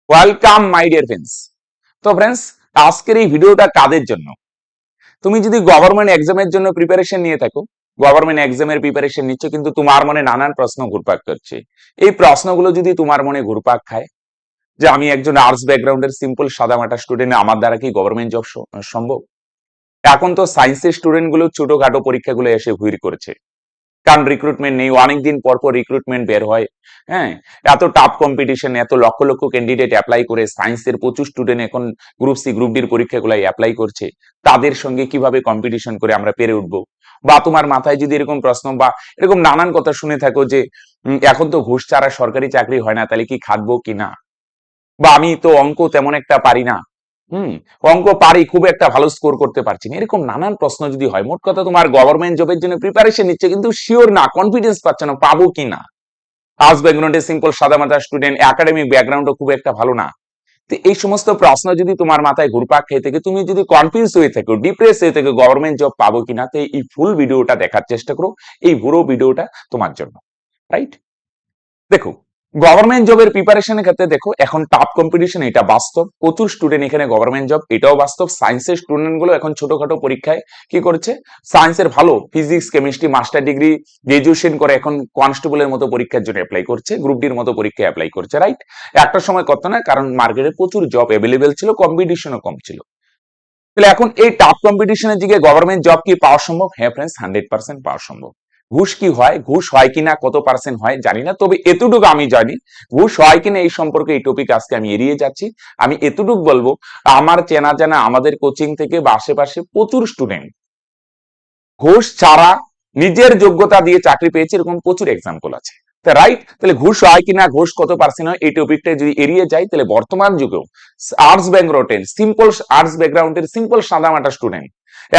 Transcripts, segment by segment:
Welcome my dear friends. তো friends, আজকের এই ভিডিওটা কাদের জন্য? তুমি যদি গভর্নমেন্ট এক্সামের জন্য প্রিপারেশন নিয়ে থাকো, গভর্নমেন্ট এক্সামের প্রিপারেশন নিচ্ছ, কিন্তু তোমার মনে নানান প্রশ্ন ঘুরপাক করছে। এই প্রশ্নগুলো যদি তোমার মনে ঘুরপাক খায় যে আমি একজন আর্টস ব্যাকগ্রাউন্ডের সিম্পল সাদামাটা স্টুডেন্ট, আমার দ্বারা কি গভর্নমেন্ট জব সম্ভব? এখন তো সায়েন্সের স্টুডেন্ট গুলো ছোটখাটো পরীক্ষাগুলো এসে ভিড় করেছে, কারণ রিক্রুটমেন্ট নেই। অনেকদিন পর পর রিক্রুটমেন্ট বের হয়। হ্যাঁ, এত টাফ কম্পিটিশন, এত লক্ষ লক্ষ ক্যান্ডিডেট অ্যাপ্লাই করে, সায়েন্সের প্রচুর স্টুডেন্ট এখন গ্রুপ সি গ্রুপ ডির পরীক্ষাগুলাই অ্যাপ্লাই করছে। তাদের সঙ্গে কিভাবে কম্পিটিশন করে আমরা পেরে উঠবো? বা তোমার মাথায় যদি এরকম প্রশ্ন বা এরকম নানান কথা শুনে থাকো যে এখন তো ঘুষ ছাড়া সরকারি চাকরি হয় না, তাহলে কি খাটবো কিনা, বা আমি তো অঙ্ক তেমন একটা পারি না, অঙ্ক পারি, খুব একটা ভালো স্কোর করতে পারছি না, এরকম নানান প্রশ্ন যদি হয়, মোট কথা তোমার গভর্নমেন্ট জবের জন্য প্রিপারেশন নিচ্ছে কিন্তু শিওর না, কনফিডেন্স পাচ্ছে না পাবো কিনা। আর্টস ব্যাকগ্রাউন্ডে সিম্পল সাদামাটা স্টুডেন্ট, একাডেমিক ব্যাকগ্রাউন্ডও খুব একটা ভালো না। তো এই সমস্ত প্রশ্ন যদি তোমার মাথায় ঘুরপাক খেয়ে থাকে, তুমি যদি কনফিউজ হয়ে থাকো, ডিপ্রেস হয়ে থাকো গভর্নমেন্ট জব পাবো কিনা, তো এই ফুল ভিডিওটা দেখার চেষ্টা করো। এই পুরো ভিডিওটা তোমার জন্য, রাইট? দেখো, গভর্নমেন্ট জবের প্রিপারেশনের ক্ষেত্রে দেখো, এখন টাফ কম্পিটিশন, এটা বাস্তব। প্রচুর স্টুডেন্ট এখানে গভর্নমেন্ট জব, এটাও বাস্তব। সায়েন্সের স্টুডেন্ট গুলো এখন ছোটখাটো পরীক্ষায় কি করছে, সায়েন্সের ভালো physics chemistry master degree graduation করে এখন কনস্টেবলের মতো পরীক্ষার জন্য অ্যাপ্লাই করছে, গ্রুপ ডির মতো পরীক্ষায় অ্যাপ্লাই করছে, রাইট? একটা সময় করতো না, কারণ মার্কেটে প্রচুর জব অ্যাভেলেবেল ছিল, কম্পিটিশনও কম ছিল। তাহলে এখন এই টাফ কম্পিটিশনের দিকে গভর্নমেন্ট জব কি পাওয়া সম্ভব? হ্যাঁ ফ্রেন্ডস, 100% পাওয়া সম্ভব। ঘুষ কি হয়, ঘুষ হয় কিনা, কত পার্সেন্ট হয় জানি না, তবে এতটুকু আমি জানি, ঘুষ হয় কিনা এই সম্পর্কে এই টপিক আজকে আমি এড়িয়ে যাচ্ছি। আমি এতটুকু বলবো, আমার চেনা জানা আমাদের কোচিং থেকে বা আশেপাশে প্রচুর স্টুডেন্ট ঘুষ ছাড়া নিজের যোগ্যতা দিয়ে চাকরি পেয়েছে, এরকম প্রচুর এক্সাম্পল আছে, রাইট? তাহলে ঘুষ হয় কিনা, ঘুষ কত পার্সেন্ট হয়, এই টপিকটা যদি এড়িয়ে যাই, তাহলে বর্তমান যুগেও আর্টস ব্যাকগ্রাউন্ডের সিম্পল আর্টস ব্যাকগ্রাউন্ডের সিম্পল সাদামাটা স্টুডেন্ট,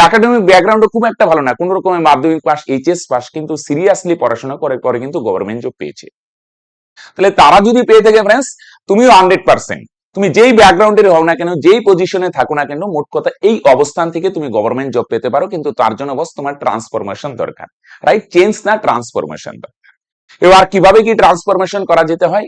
একাডেমিক ব্যাকগ্রাউন্ড খুব একটা ভালো না, কোন রকমের মাধ্যমিক পাস এইচএস পাস, কিন্তু সিরিয়াসলি পড়াশোনা করে পরে কিন্তু গভর্নমেন্ট জব পেয়েছে। তাহলে তারা যদি পেয়ে থাকে ফ্রেন্ডস, তুমিও 100%, তুমি যেই ব্যাকগ্রাউন্ডের হও না কেন, যেই পজিশনে থাকো না কেন, মোট কথা এই অবস্থান থেকে তুমি গভর্নমেন্ট জব পেতে পারো, কিন্তু তার জন্য বস তোমার ট্রান্সফরমেশন দরকার, রাইট? চেঞ্জ না, ট্রান্সফরমেশন দরকার। এবার কিভাবে কি ট্রান্সফরমেশন করা যেতে হয়,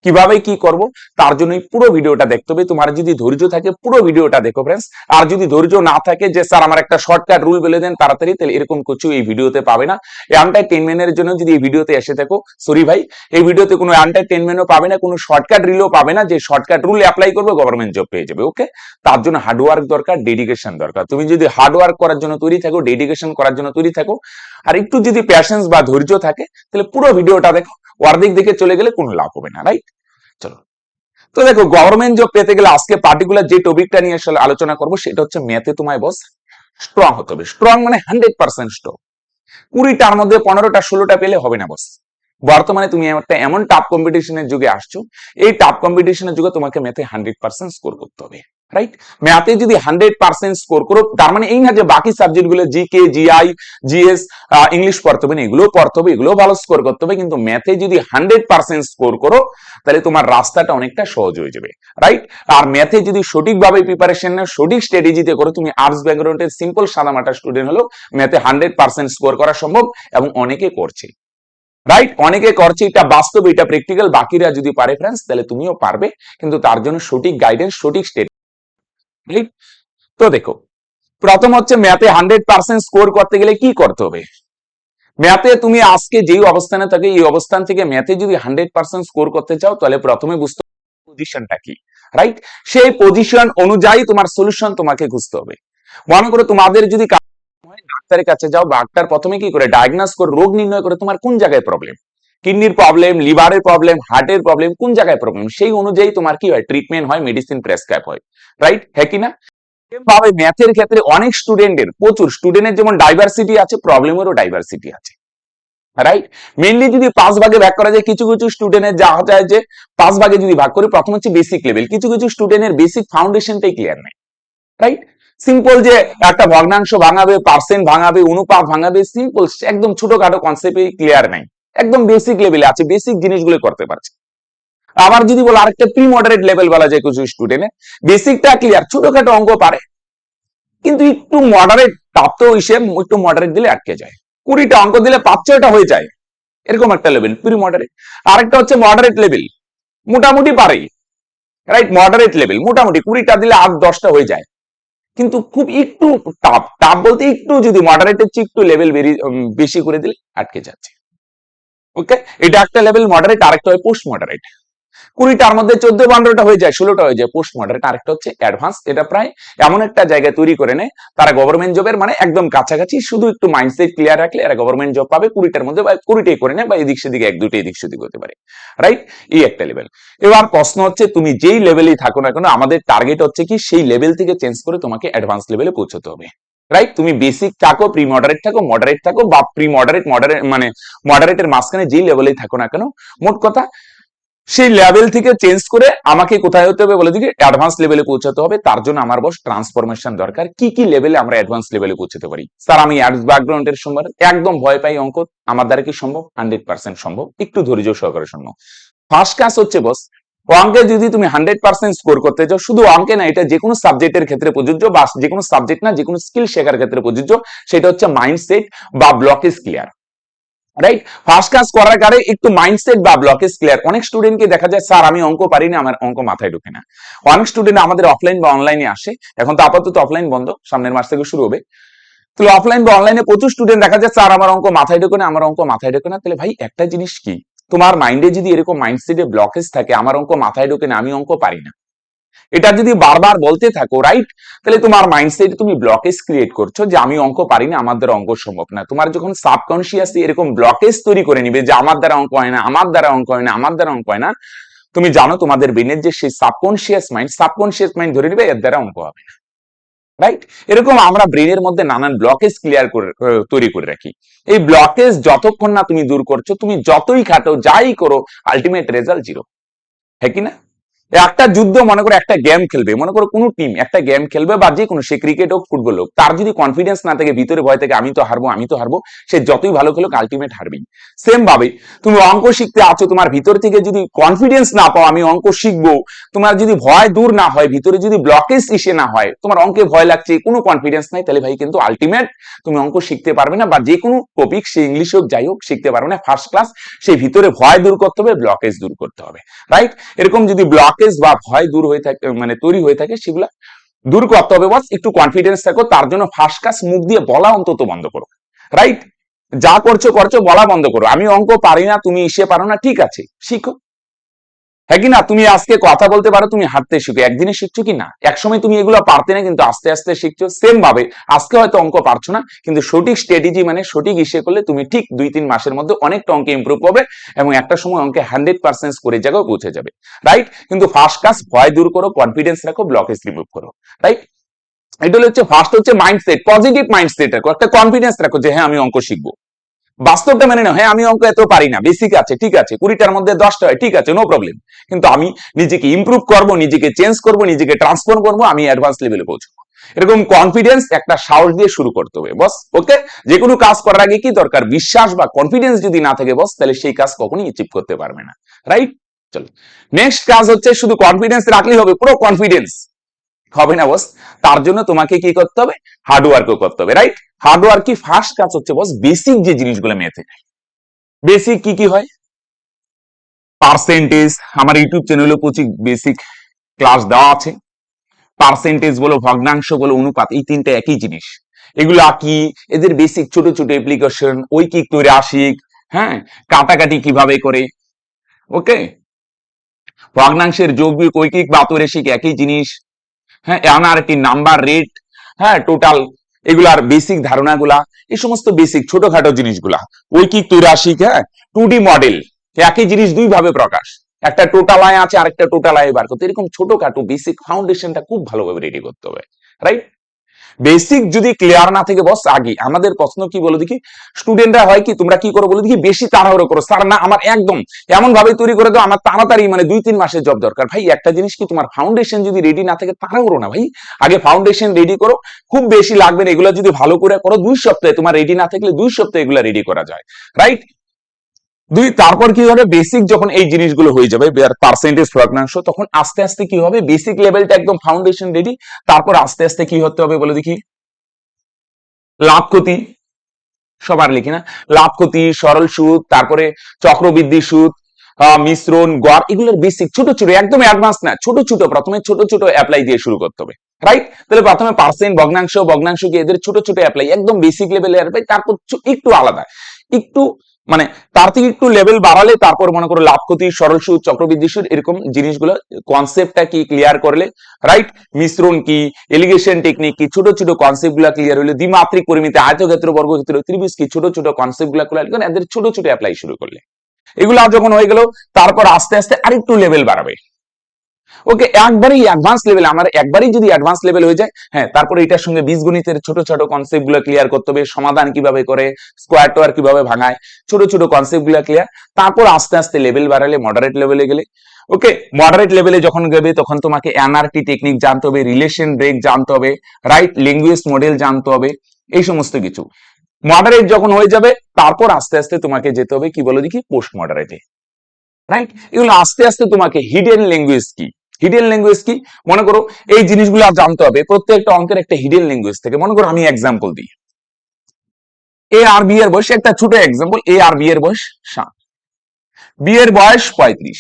কিভাবে কি করব, তার জন্য পুরো ভিডিওটা দেখতে হবে। তোমার যদি ধৈর্য থাকে পুরো ভিডিওটা দেখো ফ্রেন্ডস। আর যদি ধৈর্য না থাকে যে স্যার আমার একটা শর্টকাট রুল বলে দেন তাড়াতাড়ি, তাহলে এরকম কিছু এই ভিডিওতে পাবে না। এন্টারটেইনমেন্টের জন্য যদি এই ভিডিওতে এসে থাকো, সরি ভাই, এই ভিডিওতে কোনো এন্টারটেইনমেন্টও পাবে না, কোনো শর্টকাট রিলও পাবে না যে শর্টকাট রুল অ্যাপ্লাই করবে গভর্নমেন্ট জব পেয়ে যাবে। ওকে, তার জন্য হার্ডওয়ার্ক দরকার, ডেডিকেশন দরকার। তুমি যদি হার্ডওয়ার্ক করার জন্য তৈরি থাকো, ডেডিকেশন করার জন্য তৈরি থাকো, আর একটু যদি প্যাশেন্স বা ধৈর্য থাকে, তাহলে পুরো ভিডিওটা দেখো। অর্ধেক দিকে চলে গেলে কোনো লাভ হবে না, রাইট? চলো, তো দেখো, গভর্নমেন্ট জব পেতে গেলে আজকে পার্টিকুলার যে টপিকটা নিয়ে আসলে আলোচনা করবো সেটা হচ্ছে ম্যাথে তোমায় বস স্ট্রং হতে হবে। স্ট্রং মানে 100% স্ট্রং। 20টার মধ্যে 15টা 16টা পেলে হবে না বস। বর্তমানে তুমি একটা এমন টাফ কম্পিটিশনের যুগে আসছো, এই টাফ কম্পিটিশনের যুগে তোমাকে ম্যাথে 100% স্কোর করতে হবে, রাইট? ম্যাথে যদি 100% স্কোর করো, তার মানে এই না যে বাকি সাবজেক্ট গুলো জিকে জিআই জিএস ইংলিশ পড়তে হবে না, এগুলো পড়তে হবে, এগুলো ভালো স্কোর করতে হবে, কিন্তু ম্যাথে যদি 100% স্কোর করো, তাহলে তোমার রাস্তাটা অনেকটা সহজ হয়ে যাবে, রাইট? আর ম্যাথে যদি সঠিকভাবে প্রিপারেশন নাও, সঠিক স্ট্র্যাটেজিতে করো, তুমি আর্টস ব্যাকগ্রাউন্ডের সিম্পল সাদামাটা স্টুডেন্ট হলো, ম্যাথে 100% স্কোর করা সম্ভব, এবং অনেকে করছে, রাইট? অনেকে করছে, এটা বাস্তব, এটা প্র্যাকটিক্যাল। বাকিরা যদি পারে ফ্রেন্ডস, তাহলে তুমিও পারবে, কিন্তু তার জন্য সঠিক গাইডেন্স, সঠিক স্টেপ, রাইট? তো দেখো, প্রথম হচ্ছে ম্যাথে 100% স্কোর করতে গেলে কি করতে হবে। ম্যাথে তুমি আজকে যেই অবস্থানে থাকে, এই অবস্থান থেকে ম্যাথে যদি 100% স্কোর করতে চাও, তাহলে প্রথমে বুঝতে হবে পজিশনটা কি, রাইট? সেই পজিশন অনুযায়ী তোমার সলিউশন তোমাকে খুঁজতে হবে। মনে করো তোমাদের যদি ডাক্তারের কাছে যাও, ডাক্তার প্রথমে কি করে ডায়াগনোস করে, রোগ নির্ণয় করে তোমার কোন জায়গায় প্রবলেম, কিডনির প্রবলেম, লিভারের প্রবলেম, হার্টের প্রবলেম, কোন জায়গায় প্রবলেম, সেই অনুযায়ী তোমার কি হয়, ট্রিটমেন্ট হয়, মেডিসিন প্রেসক্রাইব হয়, রাইট? হ্যাঁ কিনা? ভাবে ম্যাথের ক্ষেত্রে অনেক স্টুডেন্টের, প্রচুর স্টুডেন্টের যেমন ডাইভার্সিটি আছে, প্রবলেমেরও ডাইভার্সিটি আছে, রাইট? মেইনলি যদি 5 ভাগে ভাগ করা যায়, কিছু কিছু স্টুডেন্টের যা যায় যে 5 ভাগে যদি ভাগ করি, প্রথম হচ্ছে বেসিক লেভেল, কিছু কিছু স্টুডেন্টের বেসিক ফাউন্ডেশনটাই ক্লিয়ার নেই, রাইট? সিম্পল যে একটা ভগ্নাংশ ভাঙাবে, পার্সেন্ট ভাঙাবে, অনুপাত ভাঙাবে, সিম্পল একদম ছোটখাটো কনসেপ্টে ক্লিয়ার নাই, একদম বেসিক লেভেলে আছে, বেসিক জিনিসগুলো করতে পারছে। আবার যদি বলো আরেকটা প্রি মডারেট লেভেল বলা যায়, কিছু স্টুডেন্টের বেসিকটা ক্লিয়ার, ছোটখাটো অঙ্ক পারে, কিন্তু একটু মডারেট প্রাপ্ত হিসেবে একটু মডারেট দিলে আটকে যায়, 20টা অঙ্ক দিলে 5-6টা হয়ে যায়, এরকম একটা লেভেল প্রি মডারেট। আরেকটা হচ্ছে মডারেট লেভেল, মোটামুটি পারে, রাইট, মডারেট লেভেল, মোটামুটি 20টা দিলে 8-10টা হয়ে যায়, কিন্তু খুব একটু টাফ, টাফ বলতে একটু যদি মডারেটের চেয়ে একটু লেভেল বেশি করে দিলে আটকে যাচ্ছে। ওকে, এটা একটা লেভেল মডারেট, আরেকটা হয় পোস্ট মডারেট। 20টার মধ্যে 14-15টা হয়ে যায়, 16টা হয়ে যায় পোস্ট মডারেট। আরেকটা হচ্ছে অ্যাডভান্স, এটা প্রায় এমন একটা জায়গায় তৈরি করে নেয় তারা গভর্নমেন্ট জবের মানে একদম কাছাকাছি, শুধু একটু মাইন্ডসেট ক্লিয়ার রাখলে এরা গভর্নমেন্ট জব পাবে 20টার মধ্যে, বা 20টাই করে নেয়, বা এদিক সেদিকে 1-2টা এদিক সেদিক হতে পারে। রাইট, এই একটা লেভেল। এবার প্রশ্ন হচ্ছে তুমি যেই লেভেলেই থাকো না কেন, আমাদের টার্গেট হচ্ছে কি সেই লেভেল থেকে চেঞ্জ করে তোমাকে অ্যাডভান্স লেভেলে পৌঁছতে হবে। রাইট, তুমি বেসিক থাকো, প্রি মডারেট থাকো, মডারেট থাকো, বা প্রি মডারেট মডারেট মানে মডারেটের মাঝখানে যেই লেভেলেই থাকো না কেন, মোট কথা সেই লেভেল থেকে চেঞ্জ করে আমাকে কোথায় হতে হবে বলে দিকে অ্যাডভান্স লেভেলে পৌঁছাতে হবে। তার জন্য আমার বস ট্রান্সফরমেশন দরকার। কি কি লেভেলে আমরা অ্যাডভান্স লেভেলে পৌঁছাতে পারি? স্যার আমি অ্যাডস ব্যাকগ্রাউন্ডের সম্বন্ধে একদম ভয় পাই অঙ্ক, আমার দ্বারা কি সম্ভব? 100% সম্ভব, একটু ধৈর্য সহকারে শুনো। ফার্স্ট কাজ হচ্ছে বস, অঙ্কে যদি তুমি 100% স্কোর করতে চাও, শুধু অঙ্কে না, এটা যে কোনো সাবজেক্টের ক্ষেত্রে প্রযোজ্য, বা যে কোনো সাবজেক্ট না, যে কোনো স্কিল শেখার ক্ষেত্রে প্রযোজ্য, সেটা হচ্ছে মাইন্ডসেট বা ব্লকেজ ক্লিয়ার। রাইট, ফার্স্ট কাজ করার আগে একটু মাইন্ডসেট বা ব্লকেজ ক্লিয়ার। অনেক স্টুডেন্টকে দেখা যায় স্যার আমি অঙ্ক পারি না, আমার অঙ্ক মাথায় ঢোকে না। অনেক স্টুডেন্ট আমাদের অফলাইন বা অনলাইনে আসে, এখন তো আপাতত অফলাইন বন্ধ, সামনের মাস থেকে শুরু হবে। তাহলে অফলাইন বা অনলাইনে প্রচুর স্টুডেন্ট দেখা যায় স্যার আমার অঙ্ক মাথায় ঢোকে না, আমার অঙ্ক মাথায় ঢোকে না। তাহলে ভাই একটা জিনিস কি, তোমার মাইন্ডে যদি এরকম মাইন্ডসেটে ব্লকেজ থাকে, আমার অঙ্ক মাথায় ঢোকে না, আমি অঙ্ক পারি না, এটা যদি বারবার বলতে থাকো, রাইট, তাহলে তোমার মাইন্ডসেটে তুমি ব্লকেজ ক্রিয়েট করছো যে আমি অঙ্ক পারি না, আমার দ্বারা অঙ্ক সম্ভব না। তোমার যখন সাবকনসিয়াসলি এরকম ব্লকেজ তৈরি করে নিবে যে আমার দ্বারা অঙ্ক হয় না, আমার দ্বারা অঙ্ক হয় না, আমার দ্বারা অঙ্ক হয় না, তুমি জানো তোমাদের ব্রেনের যে সেই সাবকনসিয়াস মাইন্ড ধরে নিবে এর দ্বারা অঙ্ক হবে না। রাইট, এরকম আমরা ব্রেনের মধ্যে নানান ব্লকেজ ক্লিয়ার করে তৈরি করে রাখি। এই ব্লকেজ যতক্ষণ না তুমি দূর করছো, তুমি যতই খাটো যাই করো, আলটিমেট রেজাল্ট জিরো। হ্যাঁ কি না? একটা যুদ্ধ, মনে করো একটা গেম খেলবে, মনে করো কোনো টিম একটা গেম খেলবে, বা যে কোনো, সে ক্রিকেট হোক ফুটবল হোক, তার যদি কনফিডেন্স না থাকে, ভিতরে ভয় থাকে আমি তো হারবো আমি তো হারবো, সে যতই ভালো খেলুক আলটিমেট হারবেই। সেম ভাবে তুমি অঙ্ক শিখতে আছো, তোমার ভিতর থেকে যদি কনফিডেন্স না পাও আমি অঙ্ক শিখবো, তোমার যদি ভয় দূর না হয়, ভিতরে যদি ব্লকেজ এসে না হয়, তোমার অঙ্কে ভয় লাগছে, কোনো কনফিডেন্স নাই, তাহলে ভাই কিন্তু আলটিমেট তুমি অঙ্ক শিখতে পারবে না, বা যে কোনো টপিক, সে ইংলিশ হোক যাই হোক, শিখতে পারবে না ফার্স্ট ক্লাস। সেই ভিতরে ভয় দূর করতে হবে, ব্লকেজ দূর করতে হবে। রাইট, এরকম যদি ব্লকেজ বা ভয় দূর হয়ে থাকে, মানে তৈরি হয়ে থাকে, সেগুলা দূর করতে হবে। বস একটু কনফিডেন্স থাকো, তার জন্য ফার্স্ট ক্লাস মুখ দিয়ে বলা অন্তত বন্ধ করো। রাইট, যা করছো করছো, বলা বন্ধ করো। আমি অঙ্ক পারি না, তুমি এসে পারো না, ঠিক আছে, শিখো। হ্যাঁ কি না? তুমি আজকে কথা বলতে পারো, তুমি হাঁটতে শিখো, একদিনে শিখছো কি না? একসময় তুমি এগুলো পারতে না, কিন্তু আস্তে আস্তে শিখছো। সেম ভাবে আজকে হয়তো অঙ্ক পারছো না, কিন্তু সঠিক স্ট্র্যাটেজি মানে সঠিক ইসে করলে তুমি ঠিক 2-3 মাসের মধ্যে অনেকটা অঙ্কে ইম্প্রুভ হবে, এবং একটা সময় অঙ্কে 100% করে জায়গায় পৌঁছে যাবে। রাইট, কিন্তু ফার্স্ট কাজ ভয় দূর করো, কনফিডেন্স রাখো, ব্লকেজ রিমুভ করো। রাইট, এটা হচ্ছে ফার্স্ট হচ্ছে মাইন্ডসেট, পজিটিভ মাইন্ডসেট রাখো, একটা কনফিডেন্স রাখো যে হ্যাঁ আমি অঙ্ক শিখবো। বাস্তবটা মেনে নাও, হ্যাঁ আমি অঙ্ক এত পারি না, বেসিক আছে ঠিক আছে, 20টার মধ্যে 10টা হয় ঠিক আছে, নো প্রবলেম, কিন্তু আমি নিজেকে ইমপ্রুভ করব, নিজেকে চেঞ্জ করব, নিজেকে ট্রান্সফর্ম করবো, আমি অ্যাডভান্স লেভেলে পৌঁছবো। এরকম কনফিডেন্স একটা সাহস দিয়ে শুরু করতে হবে বস। ওকে, যে কোনো কাজ করার আগে কি দরকার? বিশ্বাস বা কনফিডেন্স যদি না থাকে বস, তাহলে সেই কাজ কখনোই অ্যাচিভ করতে পারবে না। রাইট, চলো নেক্সট কাজ হচ্ছে, শুধু কনফিডেন্স রাখলেই হবে, পুরো কনফিডেন্স হবে না বস, তার জন্য তোমাকে কি করতে হবে? হার্ডওয়ার্কও করতে হবে। রাইট, হার্ডওয়ার্ক কি? ফার্স্ট কাজ হচ্ছে বস বেসিক যে জিনিসগুলো মেথে, বেসিক কি কি হয়? পার্সেন্টেজ, আমার ইউটিউব চ্যানেলে প্রচুর বেসিক ক্লাস দেওয়া আছে। পার্সেন্টেজ বলো, ভগ্নাংশ বলো, অনুপাত, এই তিনটা একই জিনিস। এগুলো কি? এদের বেসিক ছোট ছোট অ্যাপ্লিকেশন, ঐকিক তৈরি আশিক, হ্যাঁ, কাটাকাটি কিভাবে করে, ওকে, ভগ্নাংশের যৌগিক, ঐকিক বা ঐরেশিক একই জিনিস, হ্যাঁ, এনআরটি, নাম্বার, রেট, হ্যাঁ, টোটাল, এগুলার বেসিক ধারণাগুলা, এই সমস্ত বেসিক ছোটখাটো জিনিসগুলা। ঐকিক ত্রৈরাশিক, হ্যাঁ, 2D মডেল, একই জিনিস দুই ভাবে প্রকাশ, একটা টোটাল আয় আছে, আরেকটা টোটাল আয় বার করতে, এরকম ছোটখাটো বেসিক ফাউন্ডেশনটা খুব ভালোভাবে রেডি করতে হবে। রাইট, বেসিক যদি ক্লিয়ার না থেকে বস, আগে আমাদের প্রশ্ন কি বলে দেখি, স্টুডেন্টরা হয় কি, তোমরা কি করো বলে দেখি, বেশি তাড়াহুড়ো করো, স্যার না আমার একদম এমন ভাবে তৈরি করে দাও, আমার তাড়াতাড়ি মানে 2-3 মাসের জব দরকার। ভাই একটা জিনিস কি, তোমার ফাউন্ডেশন যদি রেডি না থাকে, তাড়াহুড়ো না ভাই, আগে ফাউন্ডেশন রেডি করো, খুব বেশি লাগবে না, এগুলো যদি ভালো করে করো 2 সপ্তাহে, তোমার রেডি না থাকলে 2 সপ্তাহে এগুলো রেডি করা যায়। রাইট, তারপর কি হবে, বেসিক যখন এই জিনিসগুলো হয়ে যাবে, পার্সেন্টেজ, ভগ্নাংশ, তখন আস্তে আস্তে কি হবে, বেসিক লেভেলটা একদম ফাউন্ডেশন রেডি, তারপর আস্তে আস্তে কি হতে হবে বলে দেখি, লাভ ক্ষতি, সবার লিখি না, লাভ ক্ষতি, সরল সুদ, তারপরে চক্রবৃদ্ধি সুদ, মিশ্রণ, গড়, এগুলোর বেসিক ছোট ছোট, একদম অ্যাডভান্স না, ছোট ছোট, প্রথমে ছোট ছোট অ্যাপ্লাই দিয়ে শুরু করতে হবে, রাইট? তাহলে প্রথমে পার্সেন্ট, ভগ্নাংশ, ভগ্নাংশ কি, এদের ছোট ছোট অ্যাপ্লাই, একদম বেসিক লেভেলে অ্যাপ্লাই, তারপর একটু আলাদা, একটু মানে তার থেকে একটু লেভেল বাড়ালে তারপর মনে করো লাভ ক্ষতি, সরল সুদ, চক্রবৃদ্ধি সুদ, এরকম জিনিসগুলো কনসেপ্টটা কি ক্লিয়ার করলে, রাইট? মিশ্রণ কি, এলিগেশন টেকনিক কি, ছোট ছোট কনসেপ্ট গুলা ক্লিয়ার হলে, দ্বিমাত্রিক পরিমিতি, আয়তক্ষেত্র, বর্গক্ষেত্র, ত্রিভুজ কি, ছোট ছোট কনসেপ্ট গুলা ক্লিয়ার করে এদের ছোট ছোট অ্যাপ্লাই শুরু করলে, এগুলা যখন হয়ে গেল তারপর আস্তে আস্তে আরেকটু লেভেল বাড়াবে। ওকে, একবারই অ্যাডভান্স লেভেল, আমার একবারই যদি অ্যাডভান্স লেভেল হয়ে যায়, হ্যাঁ, তারপরে এটার সঙ্গে বীজগণিতের ছোট ছোট কনসেপ্ট গুলো ক্লিয়ার করতে হবে, সমাধান কিভাবে করে, স্কোয়ার টোয়ার কিভাবে ভাঙায়, ছোট ছোট কনসেপ্ট গুলো ক্লিয়ার, তারপর আস্তে আস্তে লেভেল বাড়ালে মডারেট লেভেলে গেলে, ওকে, মডারেট লেভেলে যখন গেবে তখন তোমাকে এনআরটি টেকনিক জানতে হবে, রিলেশন ব্রেক জানতে হবে, রাইট? ল্যাঙ্গুয়েজ মডেল জানতে হবে, এই সমস্ত কিছু। মডারেট যখন হয়ে যাবে তারপর আস্তে আস্তে তোমাকে যেতে হবে কি বলো দেখি, পোস্ট মডারেটে, রাইট? এগুলো আস্তে আস্তে তোমাকে হিডেন ল্যাঙ্গুয়েজ কি, হিডেন ল্যাঙ্গুয়েজ কি, মনে করো এই জিনিসগুলো জানতে হবে, প্রত্যেকটা অঙ্কের একটা হিডেন ল্যাঙ্গুয়েজ থেকে। মনে করো আমি এক্সাম্পল দিই, এ আর বি এর বয়স, একটা ছোট এক্সাম্পল, এ আর বি এর বয়স 7, বি এর বয়স 35,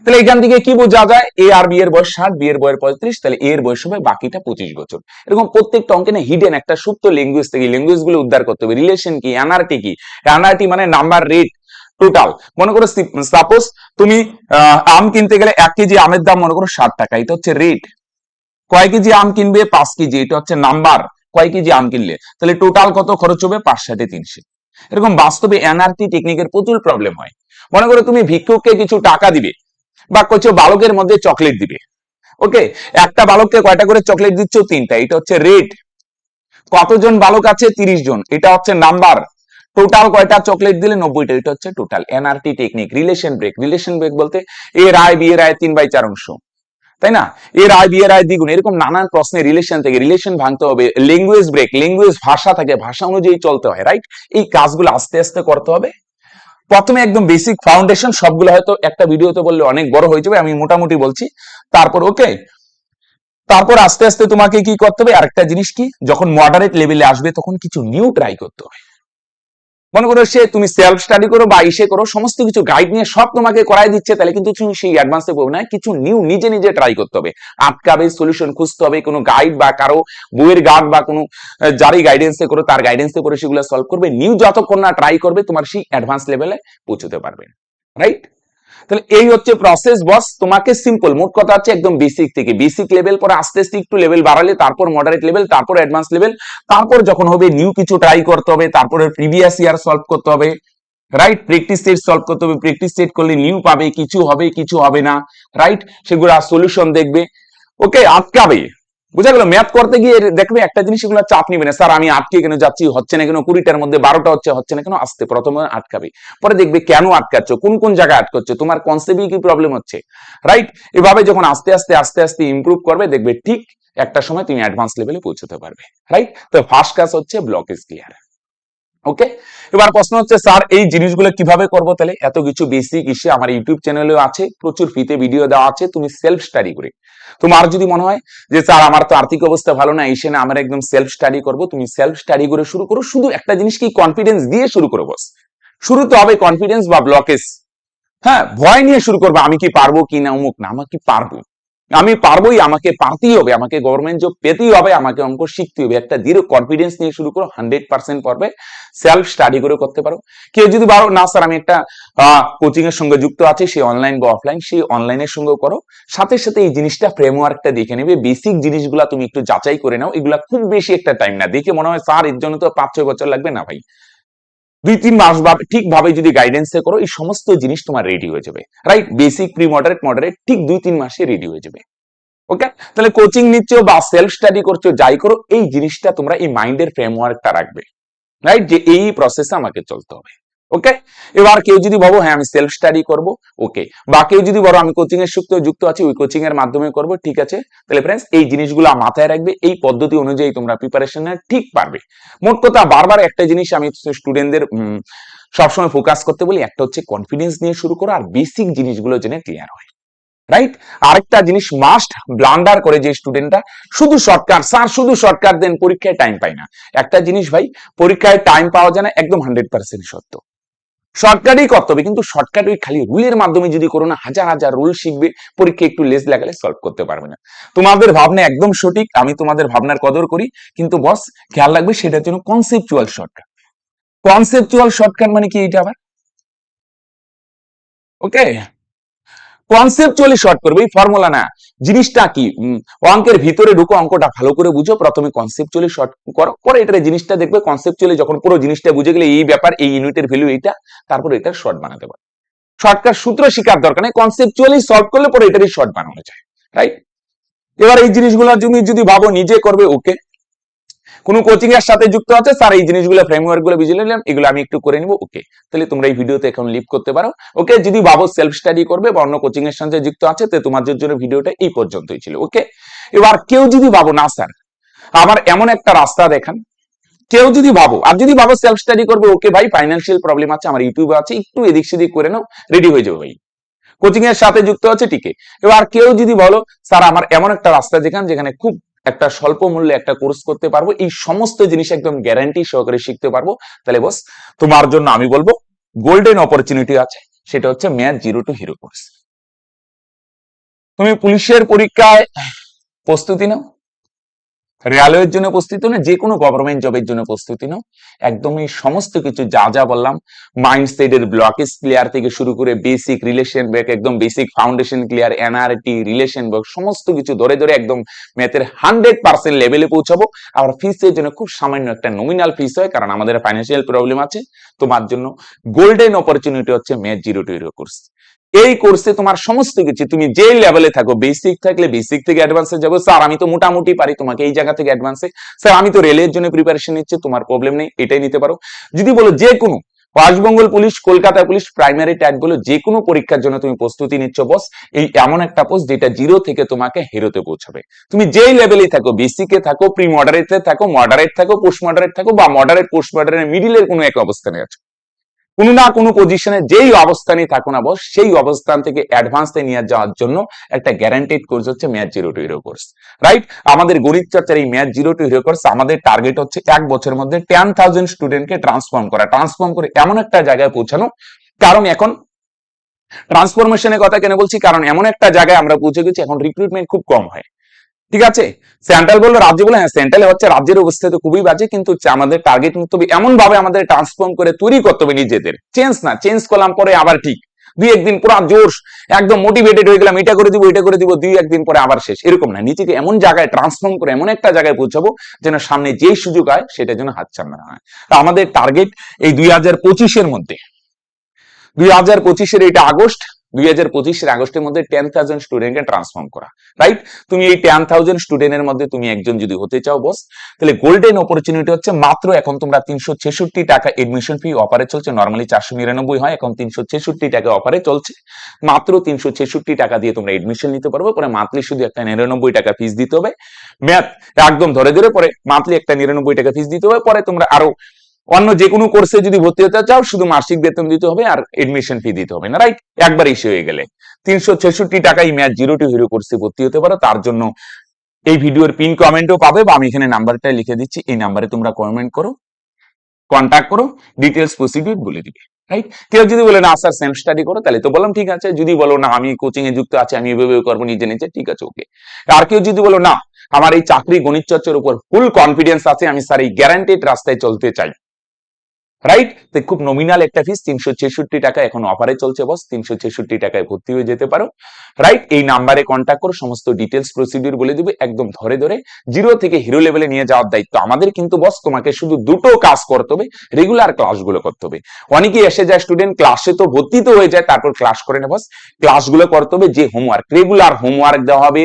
তাহলে এখান থেকে কি বোঝা যায়, এ আর বি এর বয়স 7, বি এর বয়স 35, তাহলে এ এর বয়স হবে বাকিটা 25 বছর। এরকম প্রত্যেকটা অঙ্কে না হিডেন একটা সুপ্ত ল্যাঙ্গুয়েজ থেকে ল্যাঙ্গুয়েজ গুলো উদ্ধার করতে হবে। রিলেশন কি, এনআরটি কি, এনআরটি মানে নাম্বার, রেট, টোটাল। মনে করো সাপোজ তুমি আম কিনতে গেলে 1 কেজি আমের দাম মনে করো 60 টাকা, এটা হচ্ছে রেট। কয় কেজি আম কিনবে, 5 কেজি, এটা হচ্ছে নাম্বার, কয় কেজি আম কিনলে, তাহলে টোটাল কত খরচ হবে, 5 7 300। এরকম বাস্তবে এনআরটি টেকনিকের প্রচুর প্রবলেম হয়। মনে করো তুমি ভিক্ষুককে কিছু টাকা দিবে বা কিছু বালকের মধ্যে চকলেট দিবে, ওকে, একটা বালককে কয়টা করে চকলেট দিচ্ছ, 3টা, এটা হচ্ছে রেট। কতজন বালক আছে, 30 জন, এটা হচ্ছে নাম্বার। টোটাল কয়টা চকলেট দিলে, 90টা, এটা হচ্ছে total. NRT technique. Relation break, relation break বলতে এ রায় বি এর রায় 3/4 অংশ, তাই না? এ রায় বি এর রায় দ্বিগুণ, এরকম নানান প্রশ্নে রিলেশন থেকে রিলেশন ভাঙতে হবে। ল্যাঙ্গুয়েজ ব্রেক, ল্যাঙ্গুয়েজ ভাষা থাকে, ভাষা অনুযায়ী চলতে হয়, রাইট? এই কাজগুলো আস্তে আস্তে করতে হবে। প্রথমে একদম বেসিক ফাউন্ডেশন, সবগুলো হয়তো একটা ভিডিওতে বললে অনেক বড় হয়ে যাবে, আমি মোটামুটি বলছি। তারপর ওকে, তারপর আস্তে আস্তে তোমাকে কি করতে হবে, আরেকটা জিনিস কি, যখন মডারেট লেভেলে আসবে তখন কিছু নিউ ট্রাই করতে হবে। মনে করো সে তুমি সেলফ স্টাডি করো বা ইসে করো, সমস্ত কিছু গাইড নিয়ে সব তোমাকে করাই দিচ্ছে, তাহলে কিন্তু তুমি সেই অ্যাডভান্সে পাবে না, কিছু নিউ নিজে নিজে ট্রাই করতে হবে, আটকাবে, সলিউশন খুঁজতে হবে, কোনো গাইড বা কারো বইয়ের গার্ড বা কোনো যারই গাইডেন্সে করো তার গাইডেন্সে করে সেগুলো সলভ করবে। নিউ যতক্ষণ না ট্রাই করবে তোমার সেই অ্যাডভান্স লেভেলে পৌঁছতে পারবে, রাইট? তাহলে এই হচ্ছে প্রসেস বস, তোমাকে সিম্পল, মোট কথা হচ্ছে একদম বেসিক থেকে, বেসিক লেভেল পরে আস্তে আস্তে একটু লেভেল বাড়ালে তারপর মডারেট লেভেল, তারপর অ্যাডভান্স লেভেল, তারপর যখন হবে নিউ কিছু ট্রাই করতে হবে, তারপরে প্রিভিয়াস ইয়ার সলভ করতে হবে, রাইট? প্র্যাকটিস সেট সলভ করতে হবে, প্র্যাকটিস সেট করলে নিউ পাবে, কিছু হবে কিছু হবে না, রাইট? সেগুলো সলিউশন দেখবে, ওকে, আটকাবে। বুঝা গেল? ম্যাথ করতে গিয়ে দেখবে একটা জিনিস, এগুলো চাপ নিবে না, স্যার আমি আটকে কেন যাচ্ছি, হচ্ছে না কেন, 20টার মধ্যে 12টা হচ্ছে না কেন, আসতে প্রথমে আটকাবে, পরে দেখবে কেন আটকাচ্ছ, কোন কোন জায়গায় আটকাচ্ছ, তোমার কনসেপ্টে কি প্রবলেম হচ্ছে, রাইট? এভাবে যখন আস্তে আস্তে আস্তে আস্তে ইমপ্রুভ করবে, দেখবে ঠিক একটা সময় তুমি অ্যাডভান্স লেভেলে পৌঁছতে পারবে, রাইট? তো ফার্স্ট কাজ হচ্ছে ব্লকেজ ক্লিয়ার। ওকে, এবার প্রশ্ন হচ্ছে স্যার এই জিনিসগুলো কিভাবে করবো, তাহলে এত কিছু বেসিক ইস্যু আমার ইউটিউব চ্যানেলেও আছে, প্রচুর ফ্রিতে ভিডিও দেওয়া আছে, তুমি সেলফ স্টাডি করে, তোমার যদি মনে হয় যে স্যার আমার তো আর্থিক অবস্থা ভালো না, এসে না আমার একদম সেলফ স্টাডি করবো, তুমি সেলফ স্টাডি করে শুরু করো। শুধু একটা জিনিস কি, কনফিডেন্স দিয়ে শুরু করো বস, শুরু তো হবে কনফিডেন্স বা ব্লকেজ, হ্যাঁ, ভয় নিয়ে শুরু করবো, আমি কি পারবো কি না, অমুক না, আমাকে পারবো, আমি পারবোই, আমাকে পারতেই হবে, আমাকে গভর্নমেন্ট জব পেতেই হবে, আমাকে অঙ্ক শিখতে হবে, একটা দৃঢ় কনফিডেন্স নিয়ে শুরু করো, 100% পারবে। সেলফ স্টাডি করে করতে পারো। কেউ যদি পারো না স্যার আমি একটা কোচিং এর সঙ্গে যুক্ত আছি, সেই অনলাইন বা অফলাইন, সেই অনলাইনের সঙ্গে করো, সাথে সাথে এই জিনিসটা ফ্রেমওয়ার্কটা দেখে নেবে, বেসিক জিনিসগুলা তুমি একটু যাচাই করে নাও, এগুলা খুব বেশি একটা টাইম না, দেখে মনে হয় স্যার এর জন্য তো 5-6 বছর লাগবে, না ভাই, 2-3 মাস ঠিকভাবে যদি গাইডেন্সে করো, এই সমস্ত জিনিস তোমার রেডি হয়ে যাবে, right? Basic, pre moderate, moderate ঠিক 2-3 মাসে রেডি হয়ে যাবে। ওকে, তাহলে কোচিং নিচ্ছ বা সেলফ স্টাডি করছো, যাই করো, এই জিনিসটা তোমরা এই মাইন্ডের ফ্রেমওয়ার্কটা রাখবে, রাইট? যে এই প্রসেসে আমাকে চলতে হবে। ওকে, এবার কেউ যদি ভাবো হ্যাঁ আমি সেলফ স্টাডি করব, ওকে, বা কেউ যদি বলো আমি কোচিং এর সাথে যুক্ত আছি, ওই কোচিং এর মাধ্যমে করব, ঠিক আছে, তাহলে ফ্রেন্ডস এই জিনিসগুলো মাথায় রাখবে, এই পদ্ধতি অনুযায়ী তোমরা প্রিপারেশনে ঠিক পারবে। মোট কথা বারবার একটা জিনিস আমি স্টুডেন্টদের সবসময় ফোকাস করতে বলি, একটা হচ্ছে কনফিডেন্স নিয়ে শুরু করো, আর বেসিক জিনিসগুলো জেনে ক্লিয়ার হয়, রাইট? আরেকটা জিনিস মাস্ট ব্লান্ডার করে যে স্টুডেন্টটা, শুধু শর্টকাট, স্যার শুধু শর্টকাট দেন, পরীক্ষায় টাইম পাই না, একটা জিনিস ভাই, পরীক্ষায় টাইম পাওয়া যায় না একদম 100% সত্য, শর্টকাটই করতে হবে, কিন্তু শর্টকাট ওই খালি রুলের মাধ্যমে যদি করো না, হাজার হাজার রুল শিখবে, পরীক্ষা একটু লেজ লাগালে সলভ করতে পারবে না। তোমাদের ভাবনা একদম সঠিক, আমি তোমাদের ভাবনার কদর করি, কিন্তু বস খেয়াল রাখবে সেটার জন্য কনসেপচুয়াল শর্টকাট। কনসেপচুয়াল শর্টকাট মানে কি এটা আবার? ওকে, কনসেপচুয়ালি শর্ট করবে, এই ফর্মুলা না, জিনিসটা কি অঙ্কের ভিতরে ঢুকো, অঙ্কটা ভালো করে বুঝো, প্রথমে কনসেপচুয়ালি শর্ট করো, পরে এটা জিনিসটা দেখবে কনসেপচুয়ালি যখন পুরো জিনিসটা বুঝে গেলে এই ব্যাপার, এই ইউনিটের ভ্যালু এইটা, তারপরে এটা শর্ট বানাতে পারো। শর্টকাট সূত্র শিকার দরকার নেই, কনসেপচুয়ালি সলভ করলে পরে এটারই শর্ট বানানো যায়, রাইট? এবার এই জিনিসগুলো তুমি যদি ভাবো নিজে করবে, ওকে, কোনো কোচিং এর সাথে যুক্ত আছে স্যার, এই জিনিসগুলো ফ্রেমওয়ার্ক গুলো বুঝে নিলাম, এগুলো আমি একটু করে নিব, ওকে, তাহলে তোমরা এই ভিডিওতে এখন লিভ করতে পারো। ওকে, যদি ভাবো সেলফ স্টাডি করবে বা অন্য কোচিং এর সাথে যুক্ত আছে, তো তোমাদের জন্য ভিডিওটা এই পর্যন্তই ছিল। ওকে, এবার কেউ যদি ভাবো না স্যার আমার এমন একটা রাস্তা দেখান, কেউ যদি ভাবো, আর যদি ভাবো সেলফ স্টাডি করবে, ওকে ভাই ফাইন্যান্সিয়াল প্রবলেম আছে, আমার ইউটিউবে আছে, একটু এদিক সেদিক করে নাও, রেডি হয়ে যাবে ভাই, কোচিং এর সাথে যুক্ত আছে, ঠিকই। এবার কেউ যদি বলো স্যার আমার এমন একটা রাস্তা যেখানে খুব একটা স্বল্প মূল্যে একটা কোর্স করতে পারবো, এই সমস্ত জিনিস একদম গ্যারান্টি সহকারে শিখতে পারবো, তাহলে বস তোমার জন্য আমি বলবো গোল্ডেন অপরচুনিটি আছে, সেটা হচ্ছে math zero two hero course. তুমি পুলিশের পরীক্ষায় প্রস্তুতি নাও, রেলওয়ের জন্য প্রস্তুতি নাও, যে কোনো গভর্নমেন্ট জবের জন্য প্রস্তুতি নাও, একদমই সমস্ত কিছু যা যা বললাম, মাইন্ডসেটের ব্লকেজ ক্লিয়ার থেকে শুরু করে বেসিক রিলেশন ব্যাক, একদম basic foundation clear, nRT relation back, সমস্ত কিছু ধরে ধরে একদম ম্যাথের 100% লেভেলে পৌঁছাবো। আর ফিসের জন্য খুব সামান্য একটা নমিনাল ফিস হয়, কারণ আমাদের ফাইন্যান্সিয়াল প্রবলেম আছে। তোমার জন্য গোল্ডেন অপরচুনিটি হচ্ছে math zero two hero course. এই কোর্সে তোমার সমস্ত কিছু, তুমি যে লেভেলে থাকো, বেসিক থাকলে বেসিক থেকে অ্যাডভান্সে যাবো, স্যার আমি তো মোটামুটি পারি, তোমাকে এই জায়গা থেকে অ্যাডভান্সে, স্যার আমি তো রেলের জন্য প্রিপারেশন নিচ্ছি, তোমার প্রবলেম নেই, এটাই নিতে পারো। যদি বলো যে কোনো West Bengal police, Kolkata police, primary tag বলো, যে কোনো পরীক্ষার জন্য তুমি প্রস্তুতি নিচ্ছ, বস এই এমন একটা পোস্ট যেটা জিরো থেকে তোমাকে হিরোতে পৌঁছাবে। তুমি যেই লেভেলেই থাকো, বেসিকে থাকো, প্রি মডারেটে থাকো, মডারেট থাকো, পোস্ট মডারেট থাকো, বা মডারেট পোস্ট মডারেট মিডিলের কোনো এক অবস্থানে আছো, কোনো না কোনো পজিশনে যেই অবস্থানে থাকো না বস, সেই অবস্থান থেকে অ্যাডভান্সে নিয়ে যাওয়ার জন্য একটা গ্যারান্টেড কোর্স হচ্ছে math zero two hero course, right? আমাদের গণিত চর্চার এই math zero two hero course, আমাদের টার্গেট হচ্ছে 1 বছরের মধ্যে 10,000 স্টুডেন্টকে ট্রান্সফর্ম করে এমন একটা জায়গায় পৌঁছানো। কারণ এখন ট্রান্সফরমেশনের কথা কেন বলছি, কারণ এমন একটা জায়গায় আমরা পৌঁছে গেছি, এখন রিক্রুটমেন্ট খুব কম হয়, ঠিক আছে? সেন্ট্রাল বললো, রাজ্য বলে, হ্যাঁ সেন্ট্রালে হচ্ছে, রাজ্যের অবস্থা তো খুবই বাজে, কিন্তু আমাদের টার্গেট নিতে হবে, এমন ভাবে আমাদের ট্রান্সফর্ম করে তৈরি করতে হবে নিজেদের, চেঞ্জ করলাম পরে আবার ঠিক, দুই একদিন পুরো জোশ একদম মোটিভেটেড হয়ে গেলাম, এটা করে দিব, দুই একদিন পরে আবার শেষ, এরকম না, নিজেকে এমন জায়গায় ট্রান্সফর্ম করে এমন একটা জায়গায় পৌঁছাবো যেন সামনে যেই সুযোগ হয় সেটা যেন হাতছাড়া না হয়। তা আমাদের টার্গেট এই 2025-এর মধ্যে, 2025-এর এটা আগস্ট, 2025-এর আগস্টের মধ্যে 10,000 স্টুডেন্টকে ট্রান্সফর্ম করা, রাইট? তুমি এই 10,000 স্টুডেন্টের মধ্যে তুমি একজন যদি হতে চাও বস, তাহলে গোল্ডেন অপরচুনিটি হচ্ছে মাত্র, এখন তোমরা 366 টাকা এডমিশন ফি অফারে চলছে, নর্মালি 499 হয়, এখন 366 টাকা অফারে চলছে, মাত্র 366 টাকা দিয়ে তোমরা এডমিশন নিতে পারবে, পরে মান্থলি শুধু একটা 99 টাকা ফিস দিতে হবে, ম্যাথ একদম ধরে ধরে, পরে মান্থলি একটা 99 টাকা ফিস দিতে হবে, পরে তোমরা আরো অন্য যে কোনো কোর্সে যদি ভর্তি হতে চাও শুধু মাসিক বেতন দিতে হবে আর এডমিশন ফি দিতে হবে না, রাইট? একবার ইস্যু হয়ে গেলে 366 টাকায় ম্যাথ জিরো টু হিরো কোর্সে ভর্তি হতে পারো। তার জন্য এই ভিডিওর পিন কমেন্টও পাবে, বা আমি এখানে নাম্বারটা লিখে দিচ্ছি, এই নাম্বারে তোমরা কমেন্ট করো, কন্ট্যাক্ট করো, ডিটেলস প্রসিডিউর বলে দিবে, রাইট? কেউ যদি বলে না স্যার সেলফ স্টাডি করো, তাহলে তো বললাম ঠিক আছে, যদি বলো না আমি কোচিং এ যুক্ত আছি, আমি এভাবে করবো নিজে নিজে, ঠিক আছে, ওকে। আর কেউ যদি বলো না আমার এই চাকরি গণিত চর্চার উপর ফুল কনফিডেন্স আছে, আমি স্যার এই গ্যারান্টেড রাস্তায় চলতে চাই, রাইট? তো খুব নমিনাল একটা ফিস 366 টাকা এখন অফারে চলছে বস, 366 টাকায় ভর্তি হয়ে যেতে পারো, রাইট? এই নাম্বারে কন্ট্যাক্ট করো, সমস্ত ডিটেলস প্রসিডিউর বলে দিবে, একদম ধরে ধরে জিরো থেকে হিরো লেভেলে নিয়ে যাওয়ার দায়িত্ব আমাদের। কিন্তু বস তোমাকে শুধু দুটো কাজ করতে হবে, রেগুলার ক্লাসগুলো করতে হবে। অনেকেই এসে যায় স্টুডেন্ট, ক্লাসে তো ভর্তি তো হয়ে যায়, তারপর ক্লাস করে না, বস ক্লাসগুলো করতে হবে, যে হোমওয়ার্ক, রেগুলার হোমওয়ার্ক দেওয়া হবে,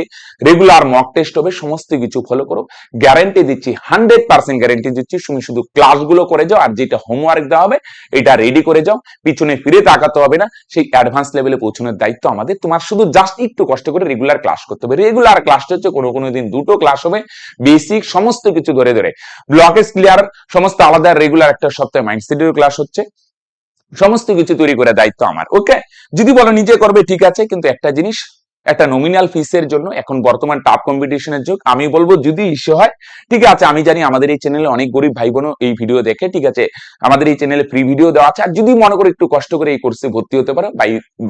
রেগুলার মক টেস্ট হবে, সমস্ত কিছু ফলো করো, গ্যারান্টি দিচ্ছি, 100% গ্যারান্টি দিচ্ছি, তুমি শুধু ক্লাসগুলো করে যাও, আর যেটা হোমওয়ার্ক দেওয়া হবে এটা রেডি করে যাও, পিছনে ফিরে তাকাতে হবে না, সেই অ্যাডভান্স লেভেলে পৌঁছানোর দায়িত্ব আমাদের। তোমার শুধু জাস্ট একটু কষ্ট করে রেগুলার ক্লাস করতে হবে। রেগুলার ক্লাসটা হচ্ছে কোনো কোনো দিন দুটো ক্লাস হবে, বেসিক সমস্ত কিছু ধরে ধরে, ব্লকেজ ক্লিয়ার সমস্ত আলাদা, রেগুলার একটা সপ্তাহে মাইন্ডসেটের ক্লাস হচ্ছে, সমস্ত কিছু তৈরি করে দায়িত্ব আমার, ওকে? যদি বলো নিজে করবে, ঠিক আছে, কিন্তু একটা জিনিস একটা নমিনাল ফিসের জন্য। এখন বর্তমান টাফ কম্পিটিশনের যুগ, আমি বলবো যদি ইস্যু হয় ঠিক আছে, আমি জানি আমাদের এই চ্যানেলে অনেক গরিব ভাই বোনও এই ভিডিও দেখে, ঠিক আছে আমাদের এই চ্যানেলে ফ্রি ভিডিও দেওয়া আছে, আর যদি মনে করো একটু কষ্ট করে এই কোর্সে ভর্তি হতে পারো,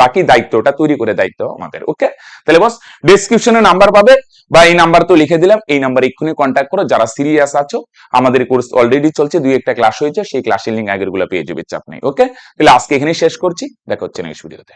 বাকি দায়িত্বটা তৈরি করে দায়িত্ব আমাদের। ওকে, তাহলে বস ডেসক্রিপশনে নাম্বার পাবে, বা এই নাম্বার তো লিখে দিলাম, এই নাম্বার এক্ষুনি কন্ট্যাক্ট করো যারা সিরিয়াস আছো। আমাদের কোর্স অলরেডি চলছে, 2-1টা ক্লাস হয়েছে, সেই ক্লাসের লিঙ্ক আগের গুলো পেয়ে যাবে, চাপ নেই। ওকে, তাহলে আজকে এখানেই শেষ করছি, দেখা হচ্ছে নেক্সট ভিডিওতে।